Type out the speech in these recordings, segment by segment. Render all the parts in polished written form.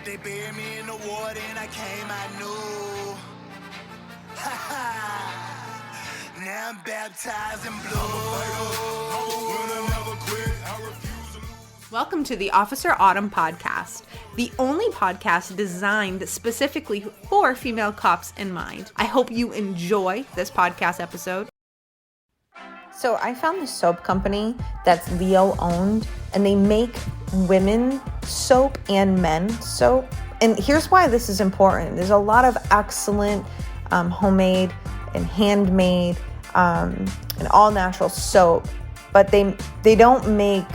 They buried me in the water and I came, I knew. Now I'm baptized in blue. Welcome to the Officer Autumn podcast, the only podcast designed specifically for female cops in mind. I hope you enjoy this podcast episode. So I found this soap company that's Leo owned, and they make women soap and men soap. And here's why this is important. There's a lot of excellent homemade and handmade and all natural soap, but they don't make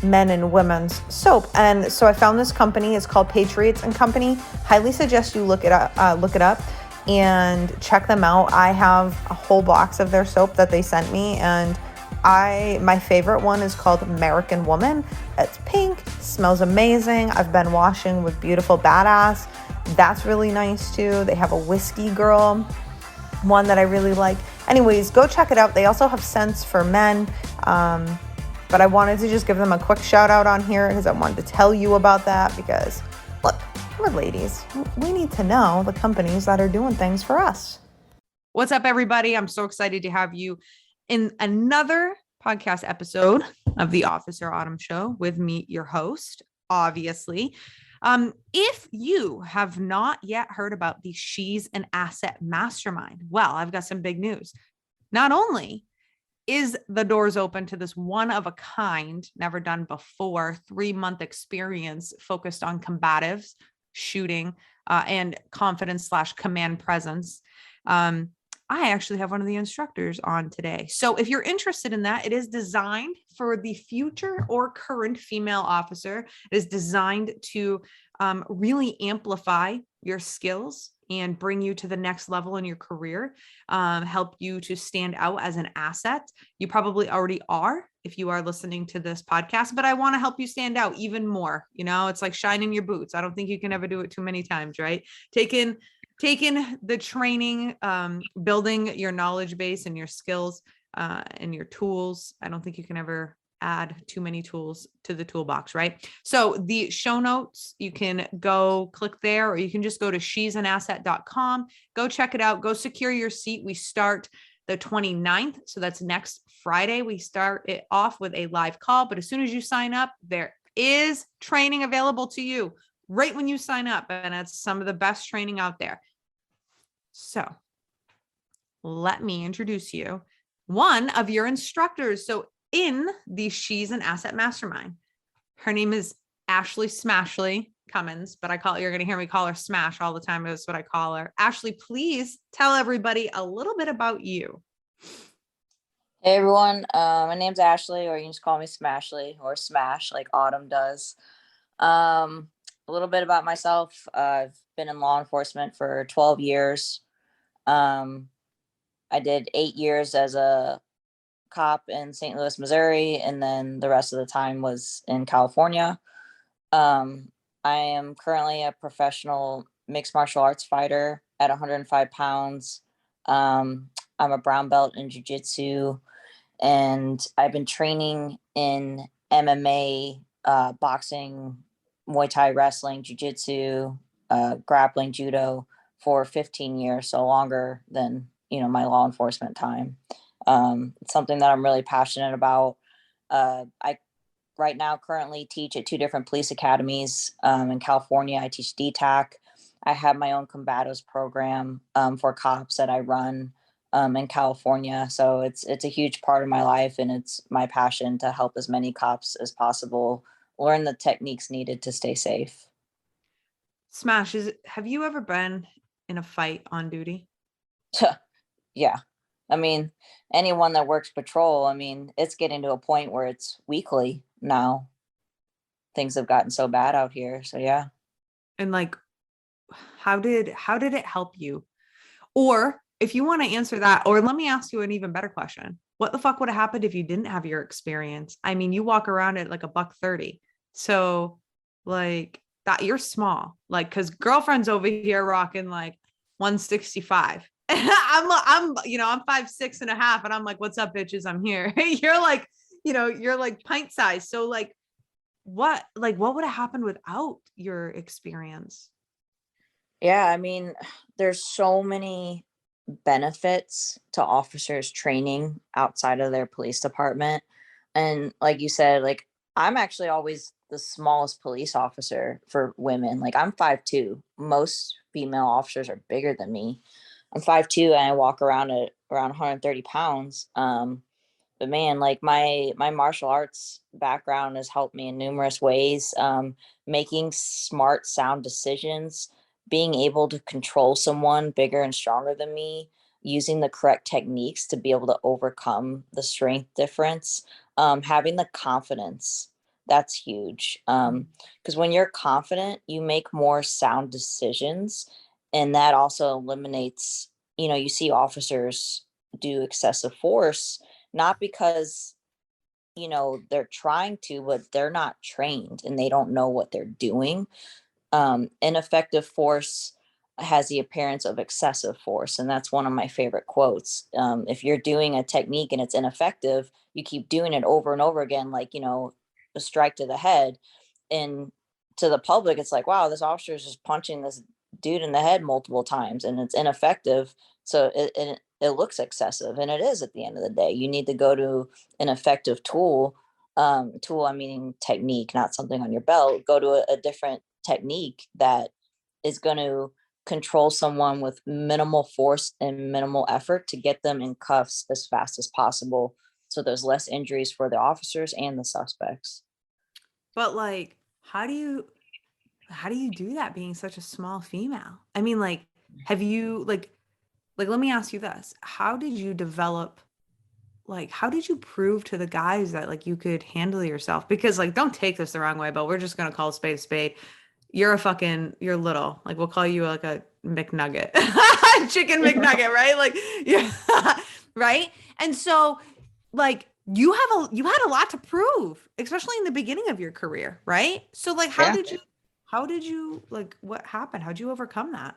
men and women's soap. And so I found this company. It's called Patriots and Company. Highly suggest you look it up and check them out. I have a whole box of their soap that they sent me, and my favorite one is called American Woman. It's pink, smells amazing. I've been washing with Beautiful Badass. That's really nice too. They have a Whiskey Girl one that I really like. Anyways, go check it out. They also have scents for men. But I wanted to just give them a quick shout out on here because I wanted to tell you about that because, look, we're ladies. We need to know the companies that are doing things for us. What's up, everybody? I'm so excited to have you in another podcast episode of the Officer Autumn Show with me, your host, obviously. If you have not yet heard about the She's an Asset Mastermind, well, I've got some big news. Not only is the doors open to this one of a kind, never done before, 3-month experience focused on combatives, shooting, and confidence/command presence. I actually have one of the instructors on today. So if you're interested in that, it is designed for the future or current female officer. It is designed to really amplify your skills and bring you to the next level in your career, help you to stand out as an asset. You probably already are if you are listening to this podcast, but I want to help you stand out even more. You know, it's like shining your boots. I don't think you can ever do it too many times, right? Taking the training, building your knowledge base and your skills and your tools. I don't think you can ever add too many tools to the toolbox, right? So the show notes, you can go click there, or you can just go to she'sanasset.com, go check it out, go secure your seat. We start the 29th. So that's next Friday. We start it off with a live call, but as soon as you sign up, there is training available to you right when you sign up. And it's some of the best training out there. So let me introduce you one of your instructors. So in the She's an Asset Mastermind, her name is Ashley Smashley Cummins, but you're going to hear me call her Smash all the time. That's what I call her. Ashley, please tell everybody a little bit about you. Hey everyone, my name's Ashley, or you can just call me Smashley or Smash like Autumn does. A little bit about myself. I've been in law enforcement for 12 years. I did 8 years as a cop in St. Louis, Missouri, and then the rest of the time was in California. I am currently a professional mixed martial arts fighter at 105 pounds. I'm a brown belt in Jiu Jitsu, and I've been training in MMA, boxing, Muay Thai, wrestling, Jiu Jitsu, grappling, judo for 15 years, so longer than, my law enforcement time. It's something that I'm really passionate about. I right now currently teach at 2 different police academies. In California, I teach DTAC. I have my own Combatives program for cops that I run in California. So it's a huge part of my life, and it's my passion to help as many cops as possible learn the techniques needed to stay safe. Smash, have you ever been in a fight on duty? Yeah. I mean, anyone that works patrol, it's getting to a point where it's weekly now. Things have gotten so bad out here. So yeah. And like, how did it help you? Or if you want to answer that, or let me ask you an even better question. What the fuck would have happened if you didn't have your experience? I mean, you walk around at like $130. So like that, you're small, like, cause girlfriend's over here rocking like 165. I'm 5'6.5", and I'm like, what's up, bitches? I'm here. You're like, you're like pint size. So like, what would have happened without your experience? Yeah, I mean, there's so many benefits to officers training outside of their police department. And like you said, like I'm actually always the smallest police officer for women. Like I'm 5'2". Most female officers are bigger than me. I'm 5'2" and I walk around at around 130 pounds. But man, like my martial arts background has helped me in numerous ways. Making smart, sound decisions, being able to control someone bigger and stronger than me, using the correct techniques to be able to overcome the strength difference, having the confidence. That's huge. Because when you're confident, you make more sound decisions, and that also eliminates. You see officers do excessive force not because they're trying to, but they're not trained and they don't know what they're doing. Ineffective force has the appearance of excessive force, and that's one of my favorite quotes. If you're doing a technique and it's ineffective, you keep doing it over and over again, like a strike to the head, and to the public it's like, wow, this officer is just punching this dude in the head multiple times and it's ineffective. So it looks excessive, and it is. At the end of the day, you need to go to an effective tool. Tool, I'm meaning technique, not something on your belt. Go to a different technique that is going to control someone with minimal force and minimal effort to get them in cuffs as fast as possible, so there's less injuries for the officers and the suspects. But like, how do you do that being such a small female? I mean, like, have you like let me ask you this. How did you develop how did you prove to the guys that like you could handle yourself? Because like don't take this the wrong way, but we're just gonna call a spade a spade. You're little. Like we'll call you like a McNugget. Chicken McNugget, right? Like yeah. Right? And so like you had a lot to prove, especially in the beginning of your career, right? So like Yeah. how did you like what happened? How'd you overcome that?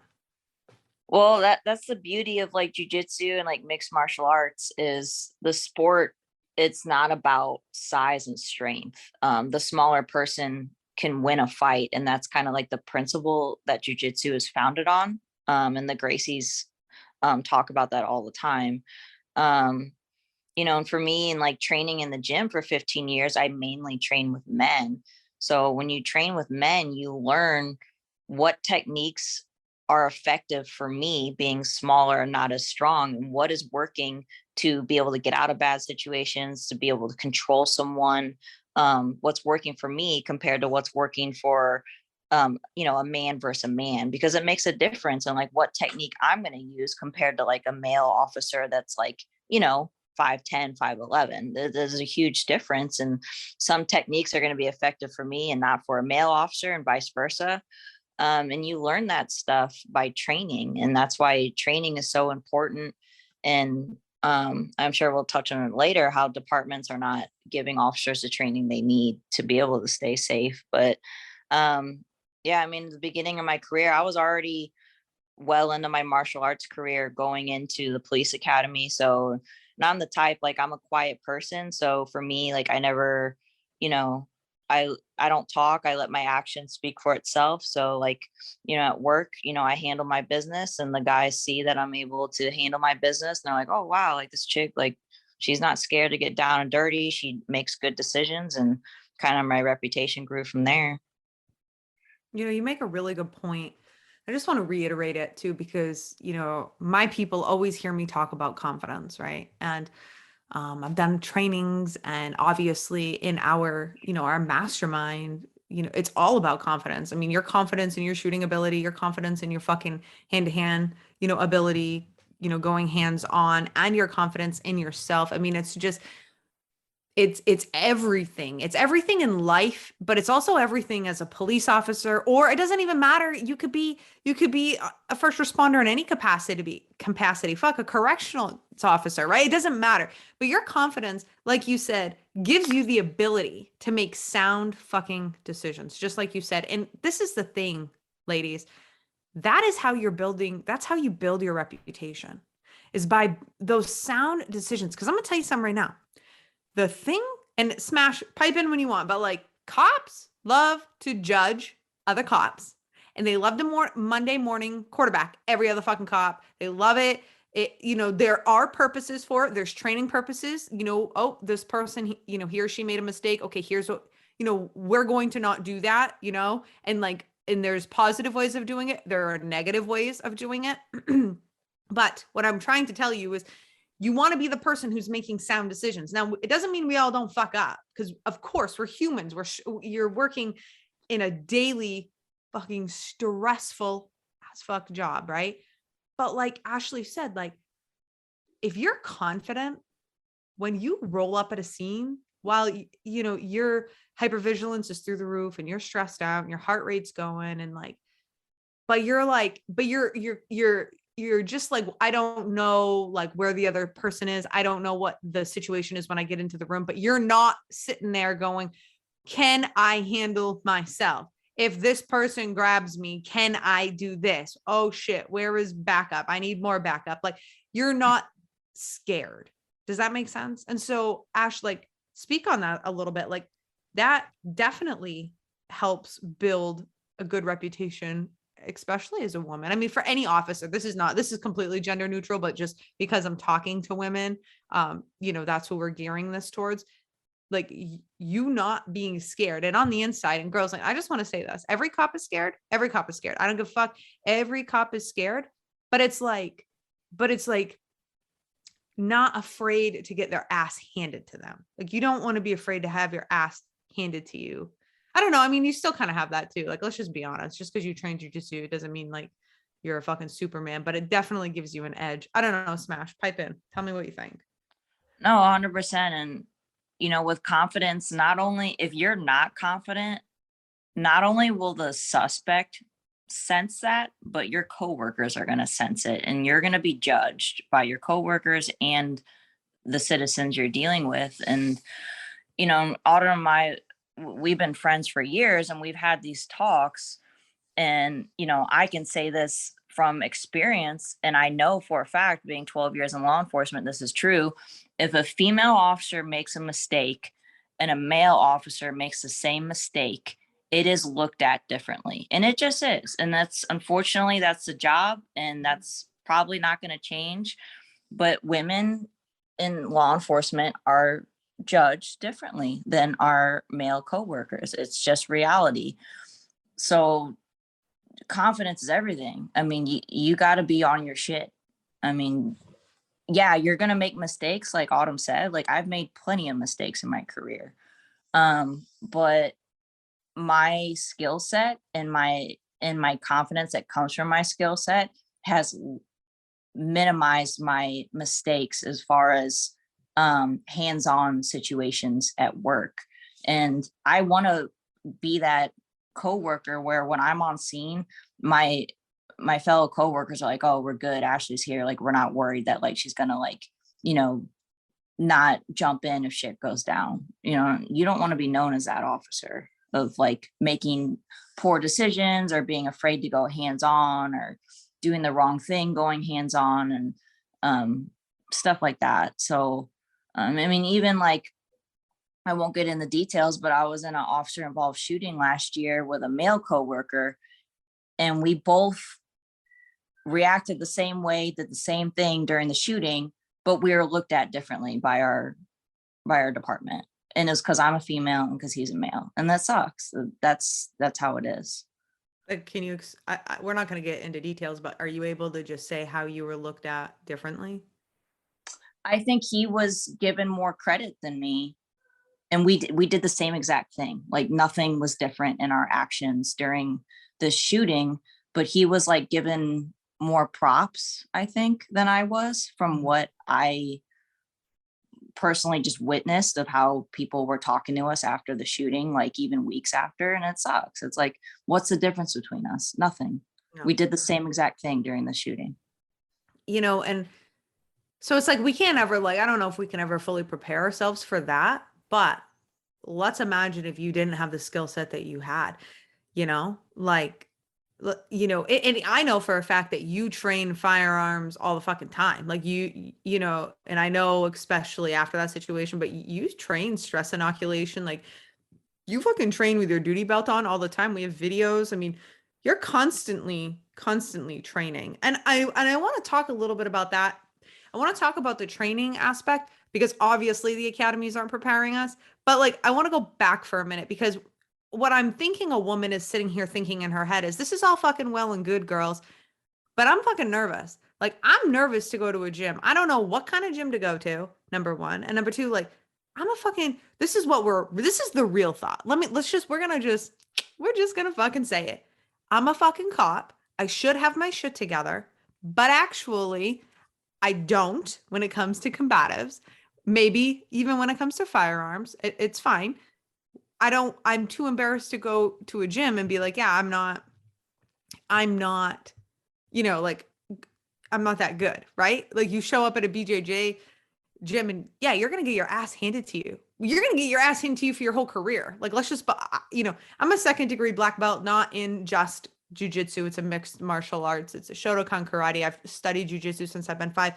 Well, that's the beauty of like jujitsu and like mixed martial arts is the sport. It's not about size and strength. The smaller person can win a fight, and that's kind of like the principle that jujitsu is founded on. And the Gracies talk about that all the time. Um, and for me, and like training in the gym for 15 years, I mainly train with men. So when you train with men, you learn what techniques are effective for me being smaller and not as strong, and what is working to be able to get out of bad situations, to be able to control someone, what's working for me compared to what's working for a man versus a man, because it makes a difference in like what technique I'm going to use compared to like a male officer that's like 5'10", 5'11". There's a huge difference, and some techniques are going to be effective for me and not for a male officer, and vice versa. And you learn that stuff by training, and that's why training is so important. And I'm sure we'll touch on it later, how departments are not giving officers the training they need to be able to stay safe. But yeah, I mean, the beginning of my career, I was already well into my martial arts career going into the police academy. So, and I'm the type, like I'm a quiet person. So for me, like I never, you know, I don't talk. I let my actions speak for itself. So like, at work, I handle my business, and the guys see that I'm able to handle my business, and they're like, oh wow, like this chick, like she's not scared to get down and dirty. She makes good decisions, and kind of my reputation grew from there. You make a really good point. I just want to reiterate it too, because, my people always hear me talk about confidence, right? And I've done trainings, and obviously in our mastermind, it's all about confidence. I mean, your confidence in your shooting ability, your confidence in your fucking hand to hand, ability, going hands on, and your confidence in yourself. I mean, it's everything. It's everything in life, but it's also everything as a police officer, or it doesn't even matter. You could be a first responder in any capacity. Fuck, a correctional officer, right? It doesn't matter. But your confidence, like you said, gives you the ability to make sound fucking decisions, just like you said. And this is the thing, ladies. That's how you build your reputation, is by those sound decisions. Because I'm gonna tell you something right now. The thing, and smash, pipe in when you want, but like cops love to judge other cops, and they love to Monday morning quarterback every other fucking cop. They love it. There are purposes for it. There's training purposes, oh, this person, he or she made a mistake. Okay, here's what, we're going to not do that, and there's positive ways of doing it. There are negative ways of doing it. But what I'm trying to tell you is you want to be the person who's making sound decisions. Now, it doesn't mean we all don't fuck up, because of course we're humans. You're working in a daily fucking stressful as fuck job, right? But like Ashley said, like, if you're confident when you roll up at a scene while, your hypervigilance is through the roof and you're stressed out and your heart rate's going, and like, but you're just like, I don't know, like, where the other person is. I don't know what the situation is when I get into the room, but you're not sitting there going, can I handle myself? If this person grabs me, can I do this? Oh shit, where is backup? I need more backup. Like, you're not scared. Does that make sense? And so Ash, like, speak on that a little bit. Like, that definitely helps build a good reputation, especially as a woman. I mean, for any officer, this is completely gender neutral, but just because I'm talking to women, that's what we're gearing this towards. Like, you not being scared, and on the inside, and girls, like, I just want to say this, every cop is scared. Every cop is scared. I don't give a fuck. Every cop is scared, but it's like not afraid to get their ass handed to them. Like, you don't want to be afraid to have your ass handed to you. I don't know. I mean, you still kind of have that too. Like, let's just be honest. Just because you train Jiu Jitsu, it doesn't mean like you're a fucking Superman, but it definitely gives you an edge. I don't know. Smash, pipe in. Tell me what you think. No, 100%. And, with confidence, not only if you're not confident, not only will the suspect sense that, but your coworkers are going to sense it, and you're going to be judged by your coworkers and the citizens you're dealing with. And, Autumn and I, we've been friends for years, and we've had these talks, and, I can say this from experience, and I know for a fact, being 12 years in law enforcement, this is true. If a female officer makes a mistake and a male officer makes the same mistake, it is looked at differently. And it just is. And unfortunately, that's the job, and that's probably not going to change. But women in law enforcement are judged differently than our male coworkers. It's just reality. So confidence is everything. I mean, you got to be on your shit. I mean, yeah, you're going to make mistakes. Like Autumn said, like, I've made plenty of mistakes in my career. But my skill set and my confidence that comes from my skill set has minimized my mistakes as far as hands-on situations at work. And I want to be that coworker where when I'm on scene, my fellow coworkers are like, oh, we're good, Ashley's here, like, we're not worried that like she's gonna like not jump in if shit goes down. You don't want to be known as that officer of like making poor decisions or being afraid to go hands-on or doing the wrong thing going hands-on and stuff like that. So I mean, even like, I won't get in the details, but I was in an officer involved shooting last year with a male coworker, and we both reacted the same way, did the same thing during the shooting, but we were looked at differently by our department. And it's because I'm a female and because he's a male, and that sucks. That's how it is. Can you? We're not going to get into details, but are you able to just say how you were looked at differently? I think he was given more credit than me, and we did the same exact thing. Like, nothing was different in our actions during the shooting, but he was like given more props, I think, than I was, from what I personally just witnessed of how people were talking to us after the shooting, like even weeks after. And it sucks. It's like, what's the difference between us? Nothing. No. We did the same exact thing during the shooting. And so it's like, we can't ever, like, I don't know if we can ever fully prepare ourselves for that, but let's imagine if you didn't have the skill set that you had, like, and I know for a fact that you train firearms all the fucking time. Like, and I know especially after that situation, but you train stress inoculation. Like, you fucking train with your duty belt on all the time. We have videos. I mean, you're constantly training. And I want to talk a little bit about that. I want to talk about the training aspect because obviously the academies aren't preparing us, but like I want to go back for a minute because what I'm thinking a woman is sitting here thinking in her head is this is all fucking well and good, girls, but I'm fucking nervous. Like I'm nervous to go to a gym. I don't know what kind of gym to go to, number one. And number two, like this is the real thought. We're just gonna fucking say it. I'm a fucking cop. I should have my shit together, but actually I don't when it comes to combatives. Maybe even when it comes to firearms, it's fine. I'm too embarrassed to go to a gym and be like, yeah, I'm not, like I'm not that good, right? Like you show up at a BJJ gym and yeah, you're going to get your ass handed to you. You're going to get your ass handed to you for your whole career. Like let's just, I'm a second-degree black belt, not in just Jiu Jitsu. It's a mixed martial arts. It's a Shotokan karate. I've studied Jiu Jitsu since I've been 5.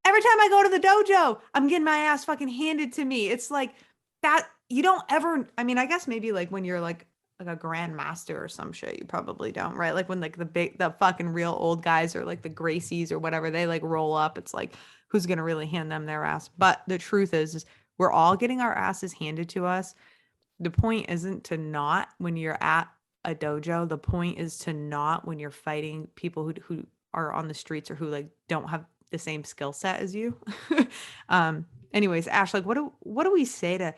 Every time I go to the dojo, I'm getting my ass fucking handed to me. It's like that. You don't ever, I mean, I guess maybe like when you're like a grandmaster or some shit, you probably don't, right? Like when like the fucking real old guys or like the Gracies or whatever, they like roll up. It's like, who's going to really hand them their ass? But the truth is we're all getting our asses handed to us. The point isn't to not when you're at a dojo. The point is to not when you're fighting people who are on the streets or who like don't have the same skill set as you. Anyways, Ash, like what do we say to,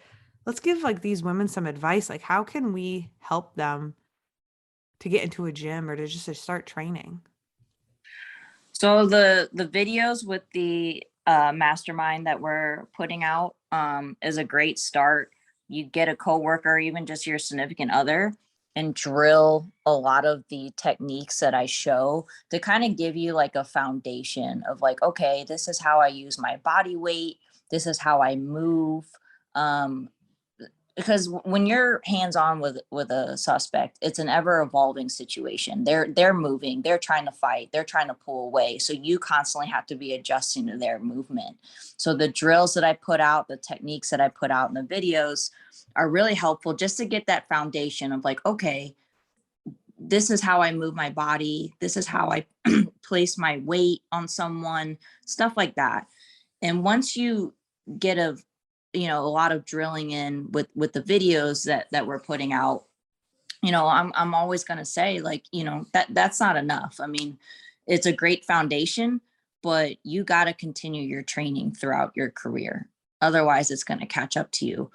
let's give like these women some advice. Like how can we help them to get into a gym or to start training? So the videos with the mastermind that we're putting out is a great start. You get a coworker, even just your significant other, and drill a lot of the techniques that I show to kind of give you like a foundation of like, okay, this is how I use my body weight. This is how I move. Because when you're hands-on with a suspect, it's an ever-evolving situation. They're moving, they're trying to fight, they're trying to pull away, so you constantly have to be adjusting to their movement. So the drills that I put out, the techniques that I put out in the videos are really helpful just to get that foundation of like, okay, this is how I move my body, this is how I place my weight on someone, stuff like that. And once you get a lot of drilling in with the videos that we're putting out, I'm always going to say like, that's not enough. I mean, it's a great foundation, but you got to continue your training throughout your career. Otherwise it's going to catch up to you.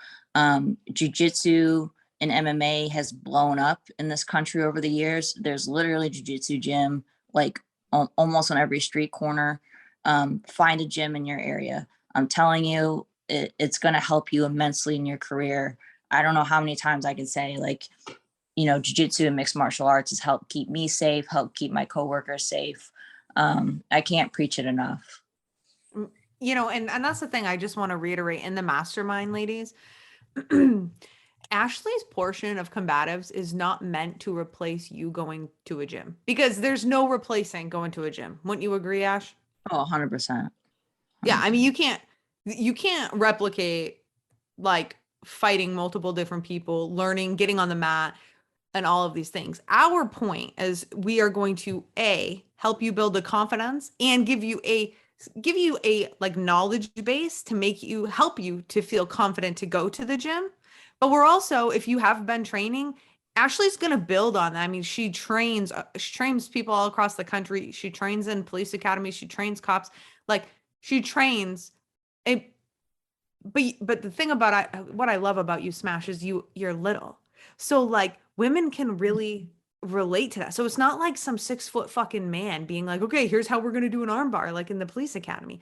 Jiu Jitsu and MMA has blown up in this country over the years. There's literally Jiu Jitsu gym, like almost on every street corner. Find a gym in your area. I'm telling you, it's going to help you immensely in your career. I don't know how many times I can say like, jiu-jitsu and mixed martial arts has helped keep me safe, help keep my coworkers safe. I can't preach it enough. And that's the thing I just want to reiterate in the mastermind, ladies. Ashley's portion of combatives is not meant to replace you going to a gym because there's no replacing going to a gym. Wouldn't you agree, Ash? Oh, 100%. Yeah. I mean, you can't replicate like fighting multiple different people, learning, getting on the mat and all of these things. Our point is we are going to help you build the confidence and give you a like knowledge base to help you to feel confident to go to the gym. But we're also, if you have been training, Ashley's going to build on that. I mean, she trains people all across the country. She trains in police academies. She trains cops. Like she trains it. But the thing about what I love about you, Smash, is you're little. So like women can really relate to that. So it's not like some 6-foot fucking man being like, okay, here's how we're going to do an arm bar, like in the police academy.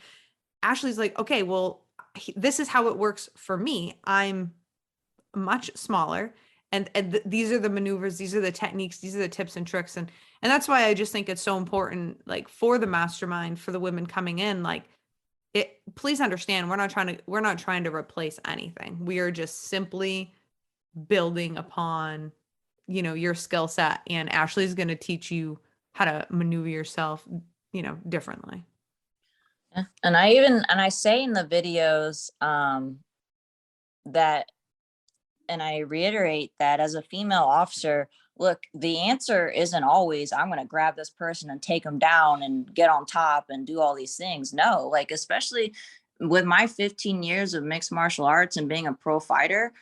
Ashley's like, okay, well, this is how it works for me. I'm much smaller. And these are the maneuvers, these are the techniques, these are the tips and tricks. And that's why I just think it's so important, like for the mastermind, for the women coming in, like please understand, we're not trying to replace anything. We are just simply building upon, your skill set. And Ashley's going to teach you how to maneuver yourself, differently. Yeah. And I say in the videos that and I reiterate that as a female officer, look, the answer isn't always, I'm going to grab this person and take them down and get on top and do all these things. No, like, especially with my 15 years of mixed martial arts and being a pro fighter,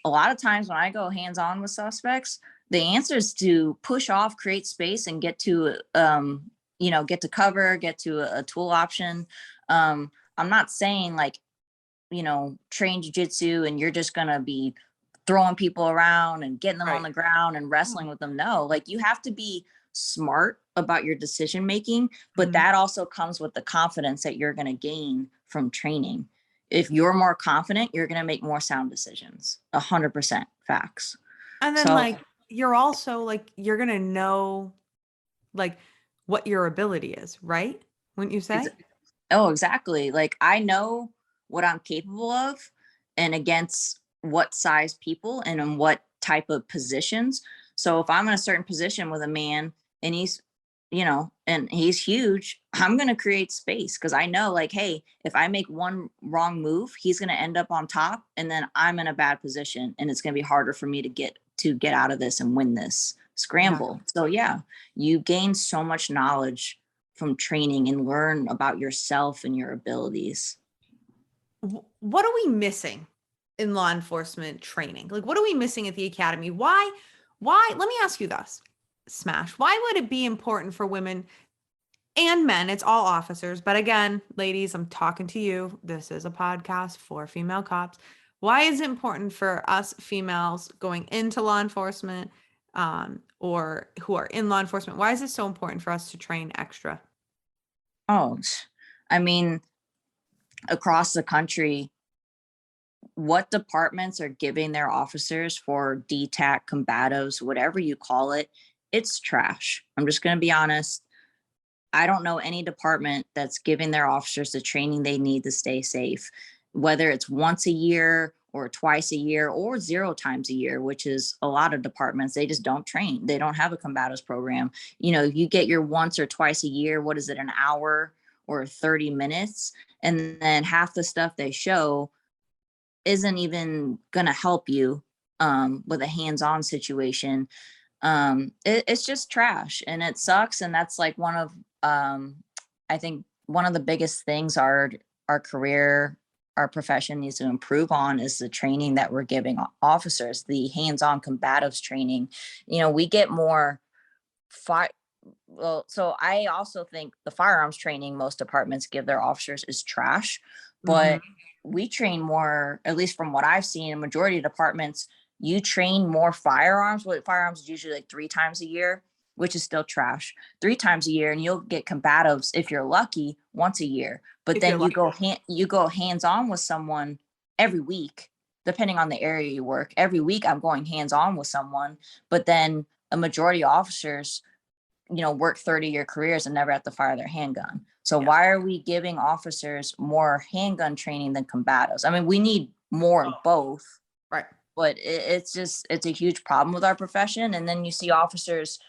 a lot of times when I go hands on with suspects, the answer is to push off, create space, and get to, get to cover, get to a tool option. I'm not saying like, train jiu-jitsu and you're just going to be throwing people around and getting them on the ground and wrestling with them. No, like, you have to be smart about your decision making, but that also comes with the confidence that you're going to gain from training. If you're more confident, you're going to make more sound decisions. 100% facts. And then like, you're also like, you're going to know like what your ability is, right? Wouldn't you say? Oh, exactly. Like, I know what I'm capable of and against what size people and in what type of positions. So if I'm in a certain position with a man and he's, and he's huge, I'm going to create space because I know, like, hey, if I make one wrong move, he's going to end up on top and then I'm in a bad position and it's going to be harder for me to get out of this and win this scramble. Yeah. So yeah, you gain so much knowledge from training and learn about yourself and your abilities. What are we missing in law enforcement training? Like, what are we missing at the academy? Why, let me ask you this, Smash, why would it be important for women and men? It's all officers, but again, ladies, I'm talking to you. This is a podcast for female cops. Why is it important for us females going into law enforcement, or who are in law enforcement? Why is it so important for us to train extra? Oh, I mean, across the country, what departments are giving their officers for DTAC, combatives, whatever you call it, it's trash. I'm just going to be honest. I don't know any department that's giving their officers the training they need to stay safe, whether it's once a year or twice a year or 0 times a year, which is a lot of departments. They just don't train. They don't have a combatives program. You get your once or twice a year. What is it, an hour or 30 minutes? And then half the stuff they show isn't even going to help you with a hands-on situation. It's just trash and it sucks. And that's like one of, I think one of the biggest things our profession needs to improve on is the training that we're giving officers, the hands-on combatives training. We get more so I also think the firearms training most departments give their officers is trash, but we train more, at least from what I've seen in majority of departments, you train more firearms. With firearms is usually like 3 times a year, which is still trash. 3 times a year, and you'll get combatives if you're lucky once a year. But then you go hands-on with someone every week, depending on the area you work. Every week I'm going hands-on with someone, but then a majority of officers, work 30-year careers and never have to fire their handgun. So why are we giving officers more handgun training than combatives? I mean, we need more of both. Right. But it's a huge problem with our profession. And then you see officers,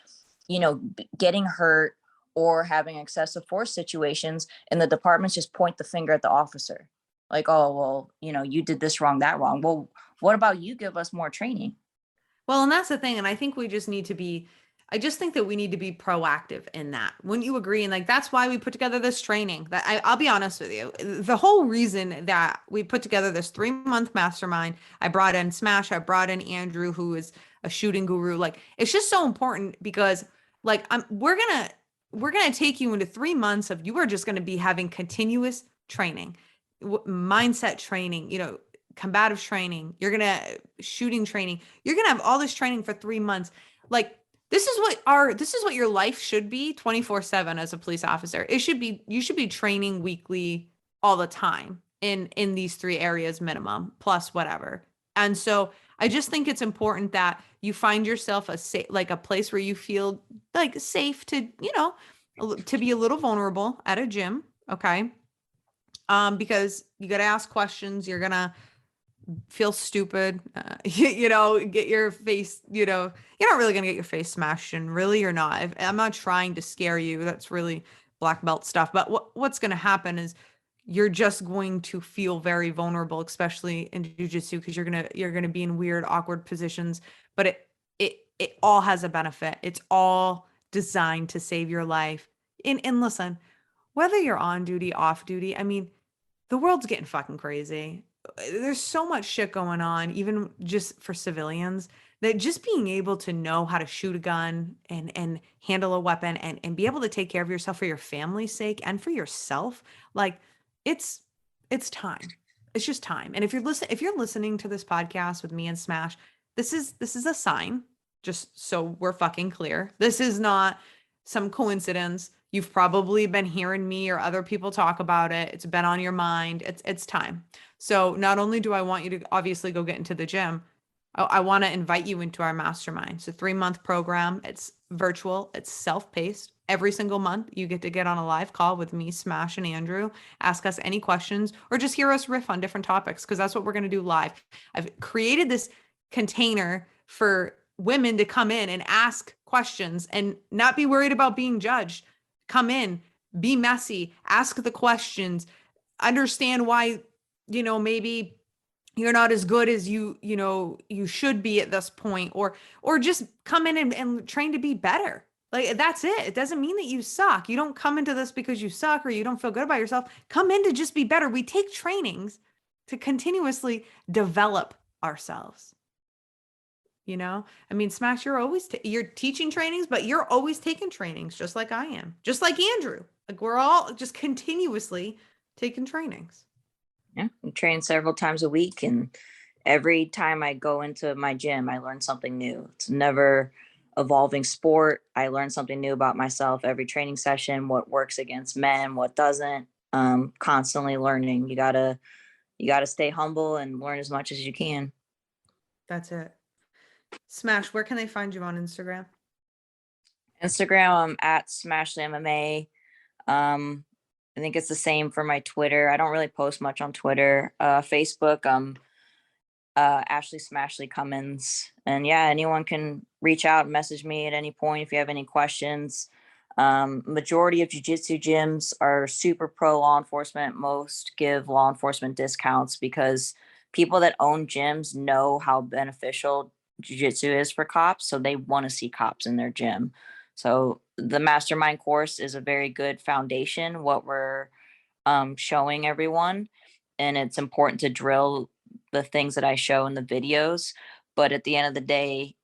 getting hurt or having excessive force situations, and the departments just point the finger at the officer. Like, oh, well, you did this wrong, that wrong. Well, what about you give us more training? Well, and that's the thing. And I think I just think that we need to be proactive in that. Wouldn't you agree? And like, that's why we put together this training. That I'll be honest with you. The whole reason that we put together this 3-month mastermind, I brought in Smash, I brought in Andrew, who is a shooting guru. Like, it's just so important because like, we're going to take you into 3 months of, you are just going to be having continuous training, mindset training, combative training. You're going to shooting training. You're going to have all this training for 3 months. Like, this is what your life should be 24/7 as a police officer. You should be training weekly all the time in these 3 areas minimum, plus whatever. And so I just think it's important that you find yourself a place where you feel like safe to, to be a little vulnerable at a gym. Okay. Because you got to ask questions. You're going to feel stupid, get your face, you're not really going to get your face smashed in, really, you're not. I'm not trying to scare you. That's really black belt stuff. But what's going to happen is you're just going to feel very vulnerable, especially in jiu-jitsu, because you're gonna be in weird, awkward positions. But it all has a benefit. It's all designed to save your life. And listen, whether you're on duty, off duty, I mean, the world's getting fucking crazy. There's so much shit going on, even just for civilians, that just being able to know how to shoot a gun and handle a weapon and be able to take care of yourself for your family's sake and for yourself, like it's it's time. It's just time. And if you're listening to this podcast with me and Smash, this is a sign, just so we're fucking clear. This is not some coincidence. You've probably been hearing me or other people talk about it. It's been on your mind. It's time. So not only do I want you to obviously go get into the gym, I want to invite you into our mastermind. It's a 3-month program. It's virtual. It's self-paced. Every single month, you get to get on a live call with me, Smash, and Andrew, ask us any questions, or just hear us riff on different topics, because that's what we're going to do live. I've created this container for women to come in and ask questions and not be worried about being judged. Come in, be messy, ask the questions, understand why, maybe you're not as good as you should be at this point, or just come in and train to be better. Like, that's it. It doesn't mean that you suck. You don't come into this because you suck or you don't feel good about yourself. Come in to just be better. We take trainings to continuously develop ourselves. I mean, Smash, you're teaching trainings, but you're always taking trainings, just like I am, just like Andrew. Like, we're all just continuously taking trainings. Yeah, I train several times a week, and every time I go into my gym, I learn something new. It's never evolving sport. I learn something new about myself every training session, what works against men, what doesn't. Constantly learning. You gotta stay humble and learn as much as you can. That's it. Smash, where can they find you on Instagram? Instagram, I'm at Smashley MMA. I think it's the same for my Twitter. I don't really post much on Twitter. Facebook, Ashley Smashley Cummins. And yeah, anyone can reach out and message me at any point if you have any questions. Majority of jiu-jitsu gyms are super pro law enforcement. Most give law enforcement discounts because people that own gyms know how beneficial jiu-jitsu is for cops. So they want to see cops in their gym. So the Mastermind course is a very good foundation, what we're showing everyone. And it's important to drill the things that I show in the videos. But at the end of the day,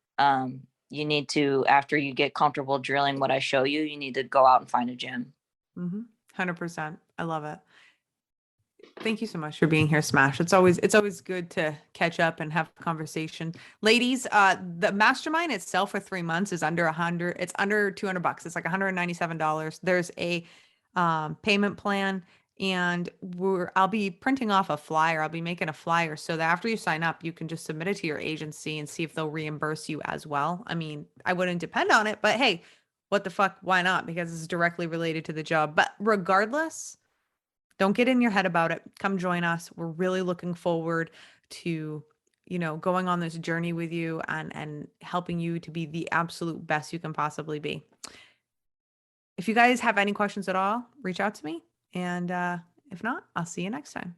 you need to, after you get comfortable drilling what I show you, you need to go out and find a gym. 100%. I love it. Thank you so much for being here, Smash. It's always good to catch up and have a conversation. Ladies, the mastermind itself for 3 months is under 100. It's under $200. It's like $197. There's a payment plan, and I'll be printing off a flyer. I'll be making a flyer so that after you sign up, you can just submit it to your agency and see if they'll reimburse you as well. I mean, I wouldn't depend on it, but hey, what the fuck? Why not? Because it's directly related to the job. But regardless, don't get in your head about it. Come join us. We're really looking forward to, going on this journey with you and helping you to be the absolute best you can possibly be. If you guys have any questions at all, reach out to me. And if not, I'll see you next time.